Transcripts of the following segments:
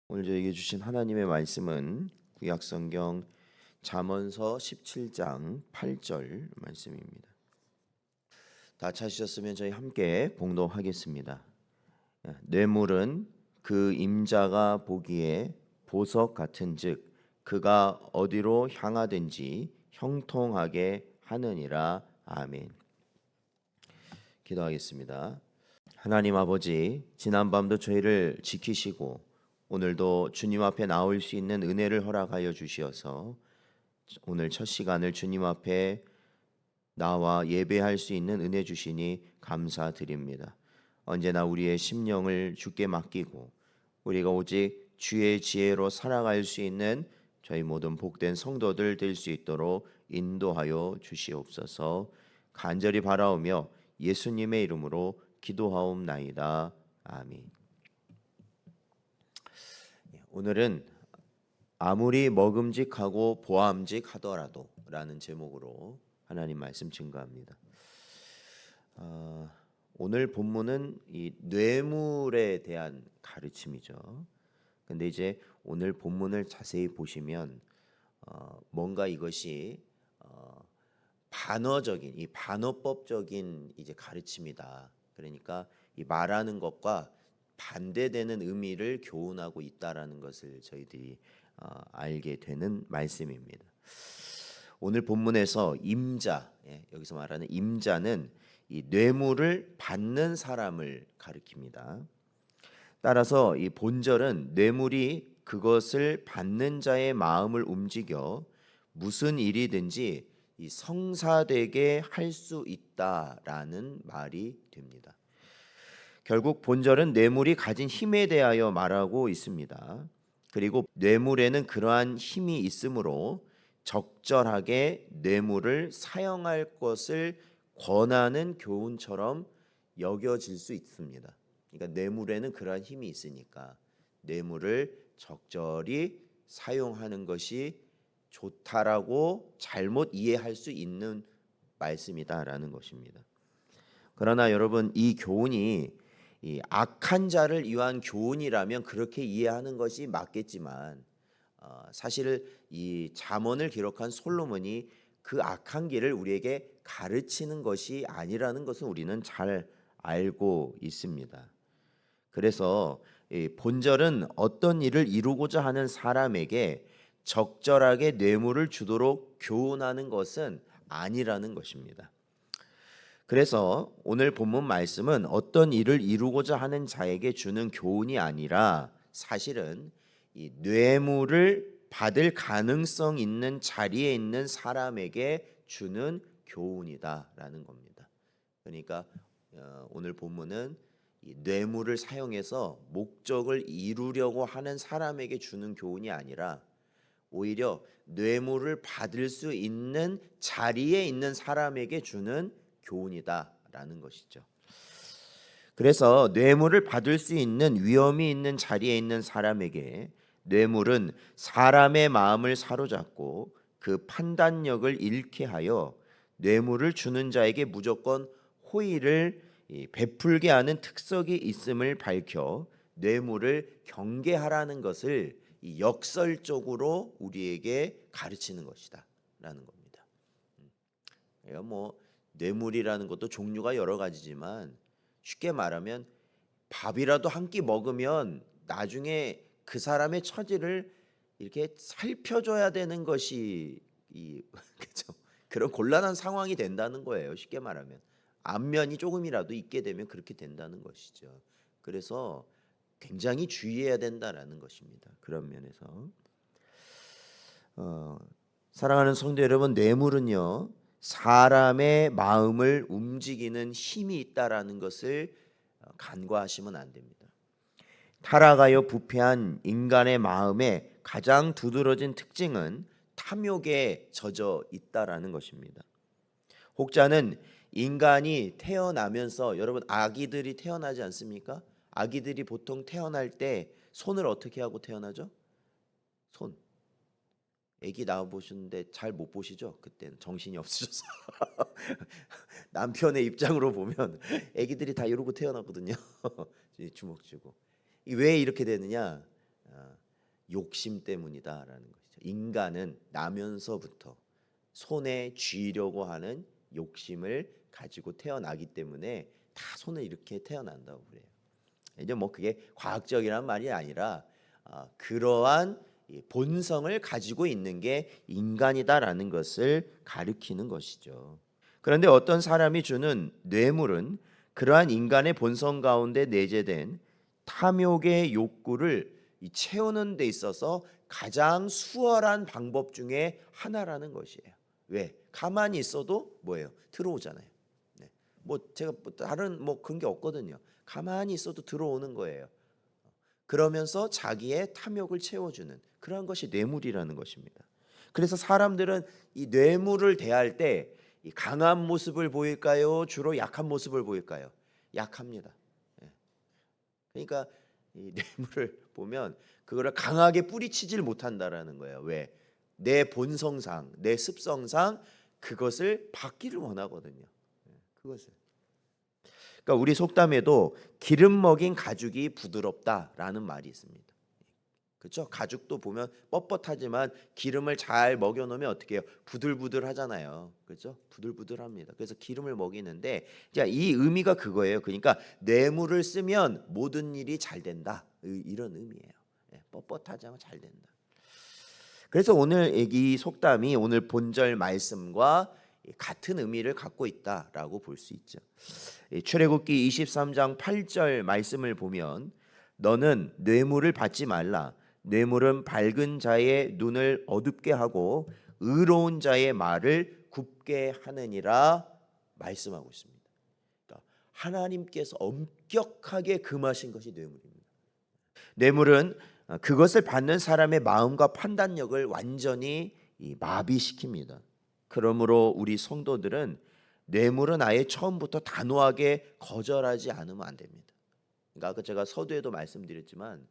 오늘 저에게 주신 하나님의 말씀은 구약성경 잠언서 17장 8절 말씀입니다. 다 찾으셨으면 저희 함께 봉독하겠습니다. 뇌물은 그 임자가 보기에 보석 같은즉 그가 어디로 향하든지 형통하게 하느니라. 아멘. 기도하겠습니다. 하나님 아버지, 지난밤도 저희를 지키시고 오늘도 주님 앞에 나올 수 있는 은혜를 허락하여 주시어서 오늘 첫 시간을 주님 앞에 나와 예배할 수 있는 은혜 주시니 감사드립니다. 언제나 우리의 심령을 주께 맡기고 우리가 오직 주의 지혜로 살아갈 수 있는 저희 모든 복된 성도들 될 수 있도록 인도하여 주시옵소서. 간절히 바라오며 예수님의 이름으로 기도하옵나이다. 아멘. 오늘은 아무리 먹음직하고 보암직하더라도 라는 제목으로 하나님 말씀 증거합니다. 오늘 본문은 이 뇌물에 대한 가르침이죠. 근데 이제 오늘 본문을 자세히 보시면 뭔가 이것이 반어적인 이 반어법적인 이제 가르침이다. 그러니까 이 말하는 것과 반대되는 의미를 교훈하고 있다라는 것을 저희들이 알게 되는 말씀입니다. 오늘 본문에서 임자, 여기서 말하는 임자는 이 뇌물을 받는 사람을 가리킵니다. 따라서 이 본절은 뇌물이 그것을 받는 자의 마음을 움직여 무슨 일이든지 이 성사되게 할 수 있다라는 말이 됩니다. 결국 본절은 뇌물이 가진 힘에 대하여 말하고 있습니다. 그리고 뇌물에는 그러한 힘이 있으므로 적절하게 뇌물을 사용할 것을 권하는 교훈처럼 여겨질 수 있습니다. 그러니까 뇌물에는 그러한 힘이 있으니까 뇌물을 적절히 사용하는 것이 좋다라고 잘못 이해할 수 있는 말씀이다라는 것입니다. 그러나 여러분, 이 교훈이 이 악한 자를 위한 교훈이라면 그렇게 이해하는 것이 맞겠지만 사실 이 잠언을 기록한 솔로몬이 그 악한 길을 우리에게 가르치는 것이 아니라는 것은 우리는 잘 알고 있습니다. 그래서 이 본절은 어떤 일을 이루고자 하는 사람에게 적절하게 뇌물을 주도록 교훈하는 것은 아니라는 것입니다. 그래서 오늘 본문 말씀은 어떤 일을 이루고자 하는 자에게 주는 교훈이 아니라 사실은 이 뇌물을 받을 가능성 있는 자리에 있는 사람에게 주는 교훈이다라는 겁니다. 그러니까 오늘 본문은 이 뇌물을 사용해서 목적을 이루려고 하는 사람에게 주는 교훈이 아니라 오히려 뇌물을 받을 수 있는 자리에 있는 사람에게 주는 교훈이다라는 것이죠. 그래서 뇌물을 받을 수 있는 위험이 있는 자리에 있는 사람에게 뇌물은 사람의 마음을 사로잡고 그 판단력을 잃게 하여 뇌물을 주는 자에게 무조건 호의를 베풀게 하는 특성이 있음을 밝혀 뇌물을 경계하라는 것을 역설적으로 우리에게 가르치는 것이다라는 겁니다. 뭐 뇌물이라는 것도 종류가 여러 가지지만 쉽게 말하면 밥이라도 한 끼 먹으면 나중에 그 사람의 처지를 이렇게 살펴줘야 되는 것이 그죠? 그런 곤란한 상황이 된다는 거예요. 쉽게 말하면 안면이 조금이라도 있게 되면 그렇게 된다는 것이죠. 그래서 굉장히 주의해야 된다라는 것입니다. 그런 면에서 사랑하는 성도 여러분, 뇌물은요 사람의 마음을 움직이는 힘이 있다라는 것을 간과하시면 안 됩니다. 타락하여 부패한 인간의 마음의 가장 두드러진 특징은 탐욕에 젖어 있다라는 것입니다. 혹자는 인간이 태어나면서 여러분 아기들이 태어나지 않습니까? 아기들이 보통 태어날 때 손을 어떻게 하고 태어나죠? 손. 아기 낳아 보셨는데 잘 못 보시죠? 그때는 정신이 없으셔서 남편의 입장으로 보면 아기들이 다 이러고 태어나거든요. 주먹 쥐고. 왜 이렇게 되느냐? 욕심 때문이다라는 것이죠. 인간은 나면서부터 손에 쥐려고 하는 욕심을 가지고 태어나기 때문에 다 손을 이렇게 태어난다고 그래요. 이제 뭐 그게 과학적이란 말이 아니라 그러한 본성을 가지고 있는 게 인간이다라는 것을 가리키는 것이죠. 그런데 어떤 사람이 주는 뇌물은 그러한 인간의 본성 가운데 내재된 탐욕의 욕구를 채우는 데 있어서 가장 수월한 방법 중에 하나라는 것이에요. 왜? 가만히 있어도 뭐예요? 들어오잖아요. 네. 뭐 제가 다른 뭐 그런 게 없거든요. 가만히 있어도 들어오는 거예요. 그러면서 자기의 탐욕을 채워주는 그런 것이 뇌물이라는 것입니다. 그래서 사람들은 이 뇌물을 대할 때 강한 모습을 보일까요? 주로 약한 모습을 보일까요? 약합니다. 예. 그러니까 이 뇌물을 보면 그거를 강하게 뿌리치질 못한다라는 거예요. 왜? 내 본성상, 내 습성상 그것을 받기를 원하거든요. 그것을. 그러니까 우리 속담에도 기름 먹인 가죽이 부드럽다라는 말이 있습니다. 그렇죠? 가죽도 보면 뻣뻣하지만 기름을 잘 먹여 놓으면 어떻게 해요? 부들부들하잖아요. 그렇죠? 부들부들합니다. 그래서 기름을 먹이는데 자, 이 의미가 그거예요. 그러니까 뇌물을 쓰면 모든 일이 잘 된다. 이런 의미예요. 뻣뻣하지 않고 잘 된다. 그래서 오늘 이 속담이 오늘 본절 말씀과 같은 의미를 갖고 있다라고 볼 수 있죠. 출애굽기 23장 8절 말씀을 보면 너는 뇌물을 받지 말라. 뇌물은 밝은 자의 눈을 어둡게 하고 의로운 자의 말을 굽게 하느니라 말씀하고 있습니다. 그러니까 하나님께서 엄격하게 금하신 것이 뇌물입니다. 뇌물은 그것을 받는 사람의 마음과 판단력을 완전히 마비시킵니다. 그러므로 우리 성도들은 뇌물은 아예 처음부터 단호하게 거절하지 않으면 안 됩니다. 그러니까 아까 제가 서두에도 말씀드렸지만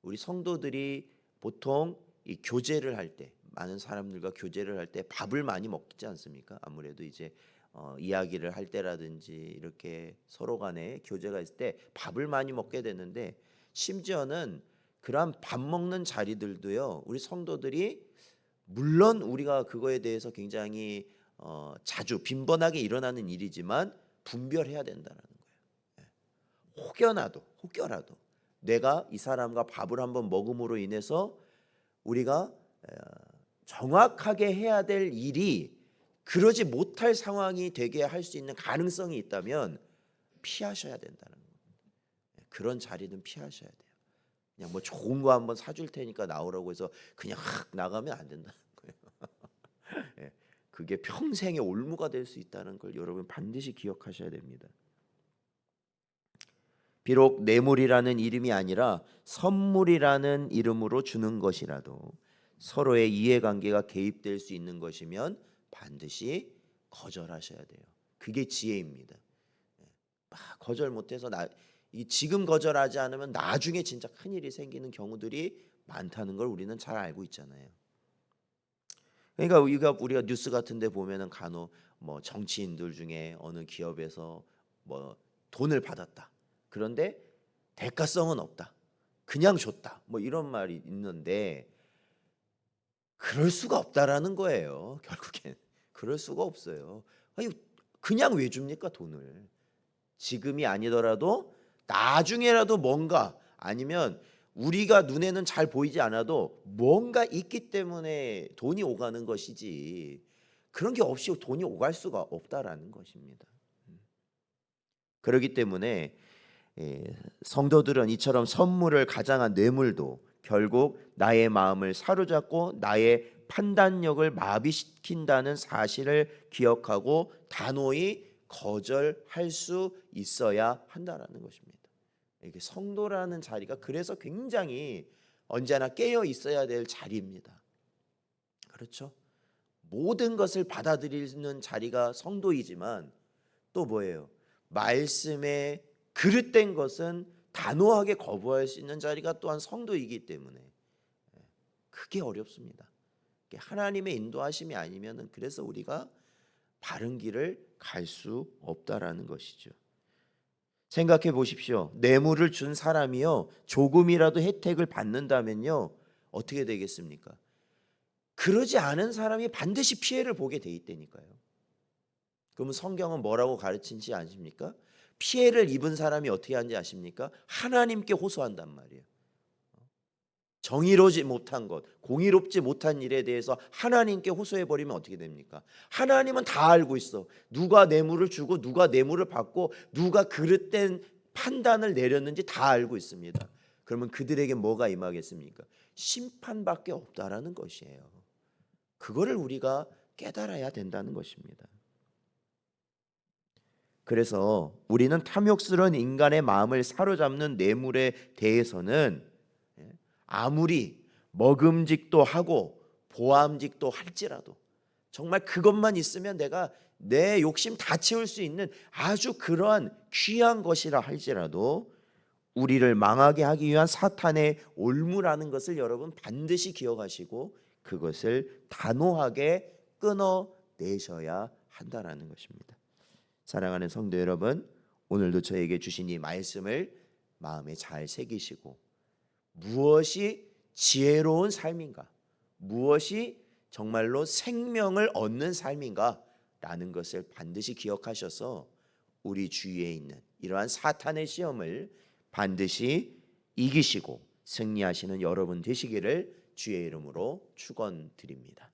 우리 성도들이 보통 이 교제를 할 때 많은 사람들과 교제를 할 때 밥을 많이 먹지 않습니까? 아무래도 이제 이야기를 할 때라든지 이렇게 서로 간에 교제가 있을 때 밥을 많이 먹게 되는데 심지어는 그러한 밥 먹는 자리들도요. 우리 성도들이 물론 우리가 그거에 대해서 굉장히 자주 빈번하게 일어나는 일이지만 분별해야 된다는 거예요. 혹여라도 내가 이 사람과 밥을 한번 먹음으로 인해서 우리가 정확하게 해야 될 일이 그러지 못할 상황이 되게 할 수 있는 가능성이 있다면 피하셔야 된다는 거예요. 그런 자리는 피하셔야 돼요. 그냥 뭐 좋은 거 한번 사줄 테니까 나오라고 해서 그냥 확 나가면 안 된다는 거예요. 예, 그게 평생의 올무가 될 수 있다는 걸 여러분 반드시 기억하셔야 됩니다. 비록 뇌물이라는 이름이 아니라 선물이라는 이름으로 주는 것이라도 서로의 이해관계가 개입될 수 있는 것이면 반드시 거절하셔야 돼요. 그게 지혜입니다. 거절 못해서 지금 거절하지 않으면 나중에 진짜 큰일이 생기는 경우들이 많다는 걸 우리는 잘 알고 있잖아요. 그러니까 우리가 뉴스 같은 데 보면은 간혹 뭐 정치인들 중에 어느 기업에서 뭐 돈을 받았다. 그런데 대가성은 없다. 그냥 줬다. 뭐 이런 말이 있는데 그럴 수가 없다라는 거예요. 결국엔 그럴 수가 없어요. 아니 그냥 왜 줍니까 돈을? 지금이 아니더라도 나중에라도 뭔가 아니면 우리가 눈에는 잘 보이지 않아도 뭔가 있기 때문에 돈이 오가는 것이지 그런 게 없이 돈이 오갈 수가 없다라는 것입니다. 그렇기 때문에 성도들은 이처럼 선물을 가장한 뇌물도 결국 나의 마음을 사로잡고 나의 판단력을 마비시킨다는 사실을 기억하고 단호히 거절할 수 있어야 한다라는 것입니다. 이게 성도라는 자리가 그래서 굉장히 언제나 깨어 있어야 될 자리입니다. 그렇죠? 모든 것을 받아들이는 자리가 성도이지만 또 뭐예요? 말씀에 그릇된 것은 단호하게 거부할 수 있는 자리가 또한 성도이기 때문에 그게 어렵습니다. 하나님의 인도하심이 아니면은 그래서 우리가 바른 길을 갈 수 없다라는 것이죠. 생각해 보십시오. 뇌물을 준 사람이요, 조금이라도 혜택을 받는다면요, 어떻게 되겠습니까? 그러지 않은 사람이 반드시 피해를 보게 돼 있다니까요. 그러면 성경은 뭐라고 가르치는지 아십니까? 피해를 입은 사람이 어떻게 하는지 아십니까? 하나님께 호소한단 말이에요. 정의로지 못한 것, 공의롭지 못한 일에 대해서 하나님께 호소해 버리면 어떻게 됩니까? 하나님은 다 알고 있어. 누가 뇌물을 주고 누가 뇌물을 받고 누가 그릇된 판단을 내렸는지 다 알고 있습니다. 그러면 그들에게 뭐가 임하겠습니까? 심판밖에 없다라는 것이에요. 그거를 우리가 깨달아야 된다는 것입니다. 그래서 우리는 탐욕스러운 인간의 마음을 사로잡는 뇌물에 대해서는 아무리 먹음직도 하고 보암직도 할지라도 정말 그것만 있으면 내가 내 욕심 다 채울 수 있는 아주 그러한 귀한 것이라 할지라도 우리를 망하게 하기 위한 사탄의 올무라는 것을 여러분 반드시 기억하시고 그것을 단호하게 끊어내셔야 한다라는 것입니다. 사랑하는 성도 여러분, 오늘도 저에게 주신 이 말씀을 마음에 잘 새기시고 무엇이 지혜로운 삶인가, 무엇이 정말로 생명을 얻는 삶인가 라는 것을 반드시 기억하셔서 우리 주위에 있는 이러한 사탄의 시험을 반드시 이기시고 승리하시는 여러분 되시기를 주의 이름으로 축원드립니다.